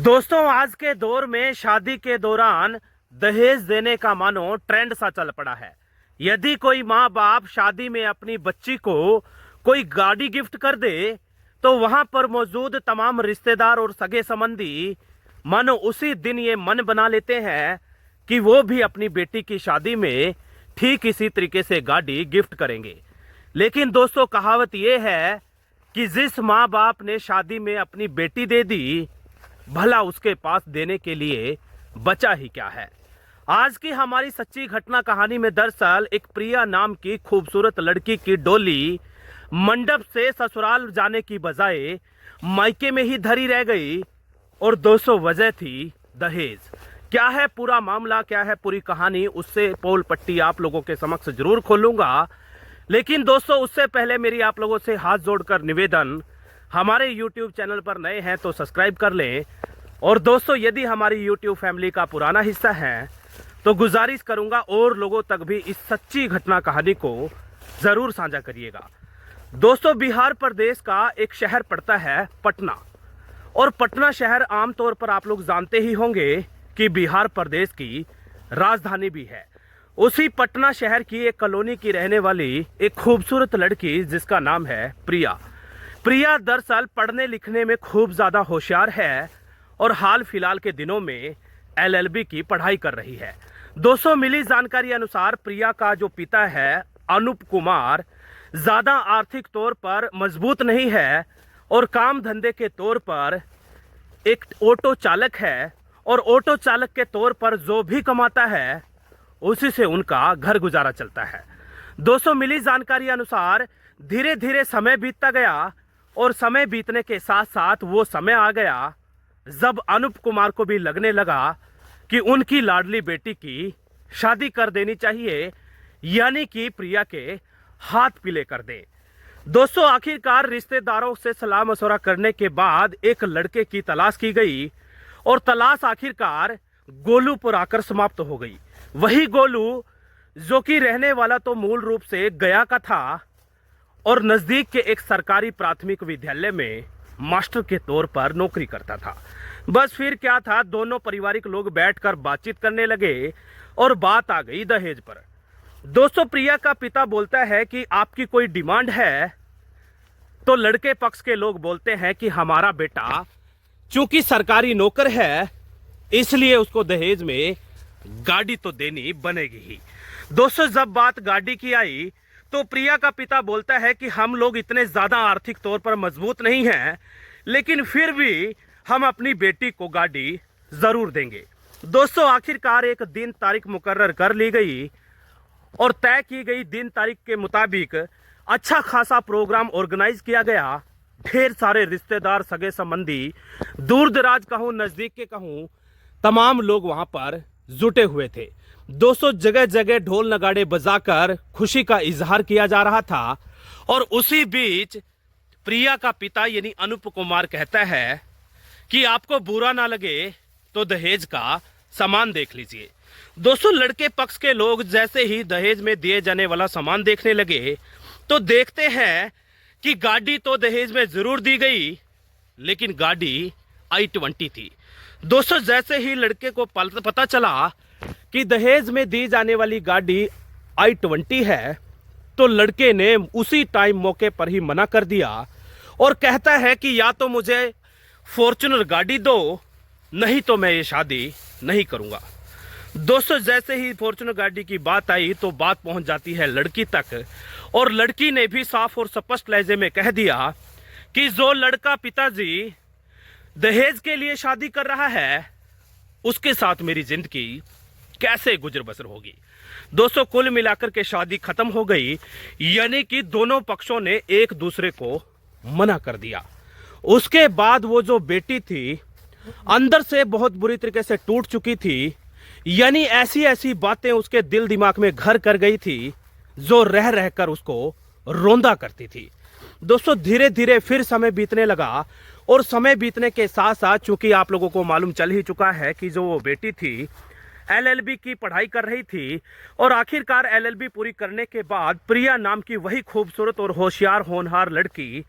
दोस्तों, आज के दौर में शादी के दौरान दहेज देने का मानो ट्रेंड सा चल पड़ा है। यदि कोई माँ बाप शादी में अपनी बच्ची को कोई गाड़ी गिफ्ट कर दे तो वहां पर मौजूद तमाम रिश्तेदार और सगे संबंधी मानो उसी दिन ये मन बना लेते हैं कि वो भी अपनी बेटी की शादी में ठीक इसी तरीके से गाड़ी गिफ्ट करेंगे। लेकिन दोस्तों, कहावत ये है कि जिस माँ बाप ने शादी में अपनी बेटी दे दी, भला उसके पास देने के लिए बचा ही क्या है। आज की हमारी सच्ची घटना कहानी में दरअसल एक प्रिया नाम की खूबसूरत लड़की की डोली मंडप से ससुराल जाने की बजाय मायके में ही धरी रह गई और 200 वजह थी दहेज। क्या है पूरा मामला, क्या है पूरी कहानी, उससे पोल पट्टी आप लोगों के समक्ष जरूर खोलूंगा। लेकिन दोस्तों, उससे पहले मेरी आप लोगों से हाथ जोड़कर निवेदन, हमारे YouTube चैनल पर नए हैं तो सब्सक्राइब कर लें। और दोस्तों, यदि हमारी YouTube फैमिली का पुराना हिस्सा है तो गुजारिश करूंगा और लोगों तक भी इस सच्ची घटना कहानी को जरूर साझा करिएगा। दोस्तों, बिहार प्रदेश का एक शहर पड़ता है पटना, और पटना शहर आमतौर पर आप लोग जानते ही होंगे कि बिहार प्रदेश की राजधानी भी है। उसी पटना शहर की एक कॉलोनी की रहने वाली एक खूबसूरत लड़की जिसका नाम है प्रिया। प्रिया दरअसल पढ़ने लिखने में खूब ज़्यादा होशियार है और हाल फिलहाल के दिनों में LLB की पढ़ाई कर रही है। दोस्तों, मिली जानकारी अनुसार प्रिया का जो पिता है अनूप कुमार ज़्यादा आर्थिक तौर पर मजबूत नहीं है और काम धंधे के तौर पर एक ऑटो चालक है, और ऑटो चालक के तौर पर जो भी कमाता है उसी से उनका घर गुजारा चलता है। दोस्तों, मिली जानकारी अनुसार धीरे धीरे समय बीतता गया और समय बीतने के साथ साथ वो समय आ गया जब अनूप कुमार को भी लगने लगा कि उनकी लाडली बेटी की शादी कर देनी चाहिए, यानी कि प्रिया के हाथ पीले कर दे। दोस्तों, आखिरकार रिश्तेदारों से सलाह मशवरा करने के बाद एक लड़के की तलाश की गई और तलाश आखिरकार गोलू पर आकर समाप्त हो गई। वही गोलू जो कि रहने वाला तो मूल रूप से गया का था और नजदीक के एक सरकारी प्राथमिक विद्यालय में मास्टर के तौर पर नौकरी करता था। बस फिर क्या था, दोनों पारिवारिक लोग बैठकर बातचीत करने लगे और बात आ गई दहेज पर। दोस्तों, प्रिया का पिता बोलता है कि आपकी कोई डिमांड है, तो लड़के पक्ष के लोग बोलते हैं कि हमारा बेटा चूंकि सरकारी नौकर है इसलिए उसको दहेज में गाड़ी तो देनी बनेगी ही। दोस्तों, जब बात गाड़ी की आई तो प्रिया का पिता बोलता है कि हम लोग इतने ज्यादा आर्थिक तौर पर मजबूत नहीं हैं, लेकिन फिर भी हम अपनी बेटी को गाड़ी जरूर देंगे। दोस्तों, आखिरकार एक दिन तारीख मुकर्रर कर ली गई और तय की गई दिन तारीख के मुताबिक अच्छा खासा प्रोग्राम ऑर्गेनाइज किया गया। ढेर सारे रिश्तेदार, सगे संबंधी, दूर दराज कहूँ नजदीक के कहूँ, तमाम लोग वहां पर जुटे हुए थे। दोस्तों, जगह जगह ढोल नगाड़े बजाकर खुशी का इजहार किया जा रहा था। और उसी बीच प्रिया का पिता यानी अनूप कुमार कहता है कि आपको बुरा ना लगे तो दहेज का सामान देख लीजिए। दोस्तों, लड़के पक्ष के लोग जैसे ही दहेज में दिए जाने वाला सामान देखने लगे तो देखते हैं कि गाड़ी तो दहेज में जरूर दी गई, लेकिन गाड़ी i20 थी। दोस्तों, जैसे ही लड़के को पता चला कि दहेज में दी जाने वाली गाड़ी i20 है तो लड़के ने उसी टाइम मौके पर ही मना कर दिया और कहता है कि या तो मुझे फॉर्च्यूनर गाड़ी दो, नहीं तो मैं ये शादी नहीं करूंगा। दोस्तों, जैसे ही फॉर्च्यूनर गाड़ी की बात आई तो बात पहुंच जाती है लड़की तक, और लड़की ने भी साफ और स्पष्ट लहजे में कह दिया कि जो लड़का पिताजी दहेज के लिए शादी कर रहा है उसके साथ मेरी जिंदगी कैसे गुजर बसर होगी। दोस्तों, कुल मिलाकर के शादी खत्म हो गई, यानी कि दोनों पक्षों ने एक दूसरे को मना कर दिया। उसके बाद वो जो बेटी थी अंदर से बहुत बुरी तरीके से टूट चुकी थी, यानी ऐसी ऐसी बातें उसके दिल दिमाग में घर कर गई थी जो रह रहकर उसको रोंदा करती थी। दोस्तों, धीरे धीरे फिर समय बीतने लगा और समय बीतने के साथ साथ चूंकि आप लोगों को मालूम चल ही चुका है कि जो वो बेटी थी LLB की पढ़ाई कर रही थी, और आखिरकार LLB पूरी करने के बाद प्रिया नाम की वही खूबसूरत और होशियार होनहार लड़की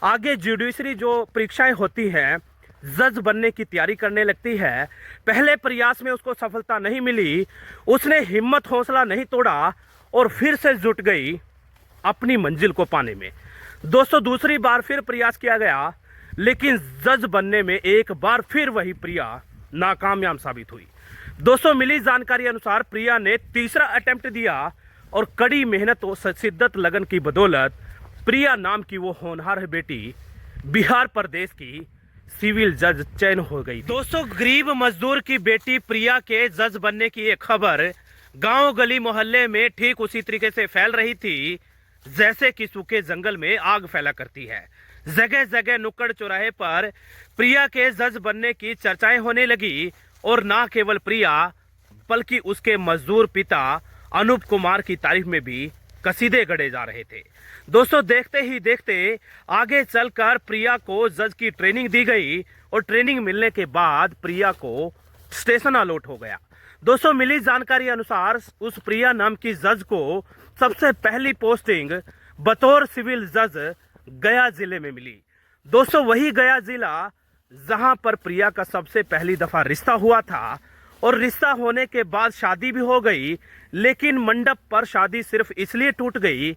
आगे जुडिशरी जो परीक्षाएं होती हैं जज बनने की तैयारी करने लगती है। पहले प्रयास में उसको सफलता नहीं मिली, उसने हिम्मत हौसला नहीं तोड़ा और फिर से जुट गई अपनी मंजिल को पाने में। दोस्तों दूसरी बार फिर प्रयास किया गया, लेकिन जज बनने में एक बार फिर वही प्रिया नाकामयाब साबित हुई। दोस्तों मिली जानकारी अनुसार प्रिया ने तीसरा अटेम्प्ट दिया और कड़ी मेहनत और शिद्दत लगन की बदौलत प्रिया नाम की वो होनहार बेटी बिहार प्रदेश की सिविल जज चयन हो गई। दोस्तों गरीब मजदूर की बेटी प्रिया के जज बनने की एक खबर गांव गली मोहल्ले में ठीक उसी तरीके से फैल रही थी जैसे कि सूखे जंगल में आग फैला करती है। जगह जगह नुक्कड़ चौराहे पर प्रिया के जज बनने की चर्चाएं होने लगी और ना केवल प्रिया बल्कि उसके मजदूर पिता अनूप कुमार की तारीफ में भी कसीदे गढ़े जा रहे थे। दोस्तों देखते ही देखते आगे चलकर प्रिया को जज की ट्रेनिंग दी गई और ट्रेनिंग मिलने के बाद प्रिया को स्टेशन अलॉट हो गया। दोस्तों मिली जानकारी अनुसार उस प्रिया नाम की जज को सबसे पहली पोस्टिंग बतौर सिविल जज गया जिले में मिली। दोस्तों वही गया जिला जहां पर प्रिया का सबसे पहली दफा रिश्ता हुआ था और रिश्ता होने के बाद शादी भी हो गई, लेकिन मंडप पर शादी सिर्फ इसलिए टूट गई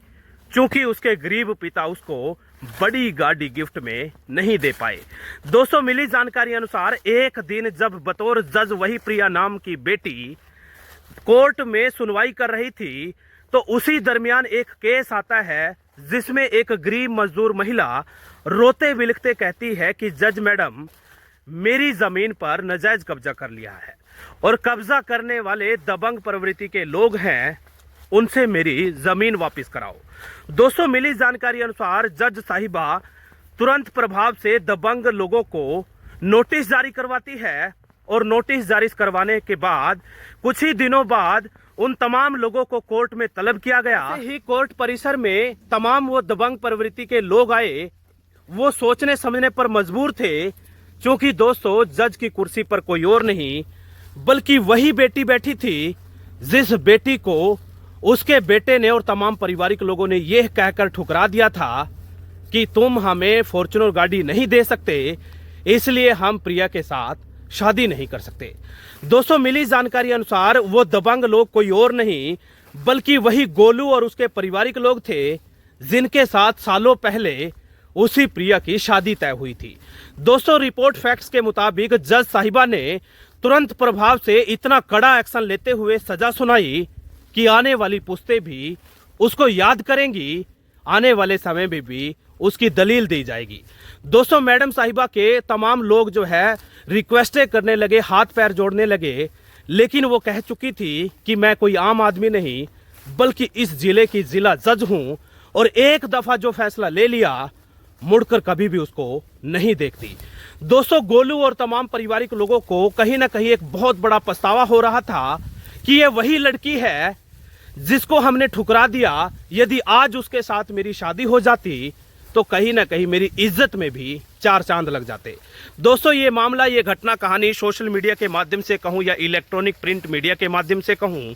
क्योंकि उसके गरीब पिता उसको बड़ी गाड़ी गिफ्ट में नहीं दे पाए। दोस्तों मिली जानकारी अनुसार एक दिन जब बतौर जज वही प्रिया नाम की बेटी कोर्ट में सुनवाई कर रही थी तो उसी दरमियान एक केस आता है जिसमें एक गरीब मजदूर महिला रोते बिलखते कहती है कि जज मैडम मेरी जमीन पर नाजायज कब्जा कर लिया है और कब्जा करने वाले दबंग प्रवृत्ति के लोग हैं, उनसे मेरी जमीन वापस कराओ। दोस्तों मिली जानकारी अनुसार जज साहिबा तुरंत प्रभाव से दबंग लोगों को नोटिस जारी करवाती है और नोटिस जारी करवाने के बाद कुछ ही दिनों बाद उन तमाम लोगों को कोर्ट में तलब किया गया। ही कोर्ट परिसर में तमाम वो दबंग प्रवृत्ति के लोग आए, वो सोचने समझने पर मजबूर थे क्योंकि दोस्तों जज की कुर्सी पर कोई और नहीं बल्कि वही बेटी बैठी थी जिस बेटी को उसके बेटे ने और तमाम पारिवारिक लोगों ने यह कहकर ठुकरा दिया था कि तुम हमें फॉर्च्यूनर गाड़ी नहीं दे सकते, इसलिए हम प्रिया के साथ शादी नहीं कर सकते। दोस्तों मिली जानकारी अनुसार वो दबंग लोग कोई और नहीं बल्कि वही गोलू और उसके पारिवारिक लोग थे जिनके साथ सालों पहले उसी प्रिया की शादी तय हुई थी। दोस्तों रिपोर्ट फैक्ट्स के मुताबिक जज साहिबा ने तुरंत प्रभाव से इतना कड़ा एक्शन लेते हुए सजा सुनाई कि आने वाली पुश्तें भी उसको याद करेंगी, आने वाले समय में भी उसकी दलील दी जाएगी। दोस्तों मैडम साहिबा के तमाम लोग जो है रिक्वेस्टें करने लगे, हाथ पैर जोड़ने लगे, लेकिन वो कह चुकी थी कि मैं कोई आम आदमी नहीं बल्कि इस जिले की जिला जज हूं और एक दफा जो फैसला ले लिया मुड़कर कभी भी उसको नहीं देखती। दोस्तों गोलू और तमाम पारिवारिक लोगों को कहीं ना कहीं एक बहुत बड़ा पछतावा हो रहा था कि ये वही लड़की है जिसको हमने ठुकरा दिया। यदि आज उसके साथ मेरी शादी हो जाती तो कहीं ना कहीं मेरी इज्जत में भी चार चांद लग जाते। दोस्तों ये मामला, ये घटना कहानी सोशल मीडिया के माध्यम से कहूं या इलेक्ट्रॉनिक प्रिंट मीडिया के माध्यम से कहूं,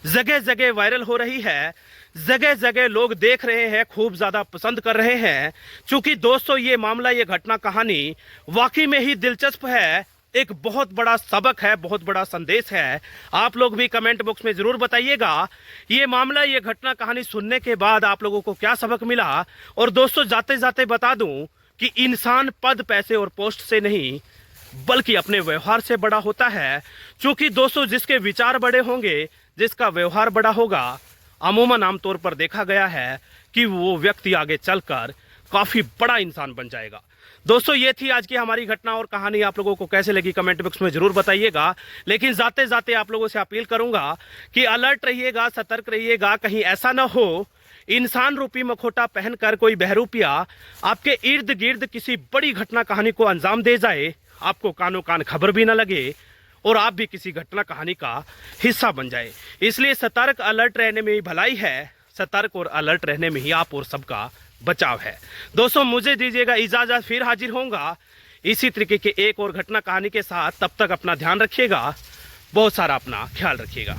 जगह जगह वायरल हो रही है, जगह जगह लोग देख रहे हैं, खूब ज्यादा पसंद कर रहे हैं। क्योंकि दोस्तों ये मामला, ये घटना कहानी वाकई में ही दिलचस्प है, एक बहुत बड़ा सबक है, बहुत बड़ा संदेश है। आप लोग भी कमेंट बॉक्स में जरूर बताइएगा ये मामला, ये घटना कहानी सुनने के बाद आप लोगों को क्या सबक मिला। और दोस्तों जाते जाते बता दूं कि इंसान पद पैसे और पोस्ट से नहीं बल्कि अपने व्यवहार से बड़ा होता है। क्योंकि दोस्तों जिसके विचार बड़े होंगे, जिसका व्यवहार बड़ा होगा, अमूमन आमतौर पर देखा गया है कि वो व्यक्ति आगे चलकर काफी बड़ा इंसान बन जाएगा। दोस्तों ये थी आज की हमारी घटना और कहानी। आप लोगों को कैसे लगी कमेंट बॉक्स में जरूर बताइएगा। लेकिन जाते जाते आप लोगों से अपील करूंगा कि अलर्ट रहिएगा, सतर्क रहिएगा, कहीं ऐसा ना हो इंसान रूपी मखोटा पहनकर कोई बहरूपिया आपके इर्द गिर्द किसी बड़ी घटना कहानी को अंजाम दे जाए, आपको कानों कान खबर भी ना लगे और आप भी किसी घटना कहानी का हिस्सा बन जाए। इसलिए सतर्क अलर्ट रहने में ही भलाई है, सतर्क और अलर्ट रहने में ही आप और सबका बचाव है। दोस्तों मुझे दीजिएगा इजाजत, फिर हाजिर होऊंगा इसी तरीके के एक और घटना कहानी के साथ। तब तक अपना ध्यान रखिएगा, बहुत सारा अपना ख्याल रखिएगा।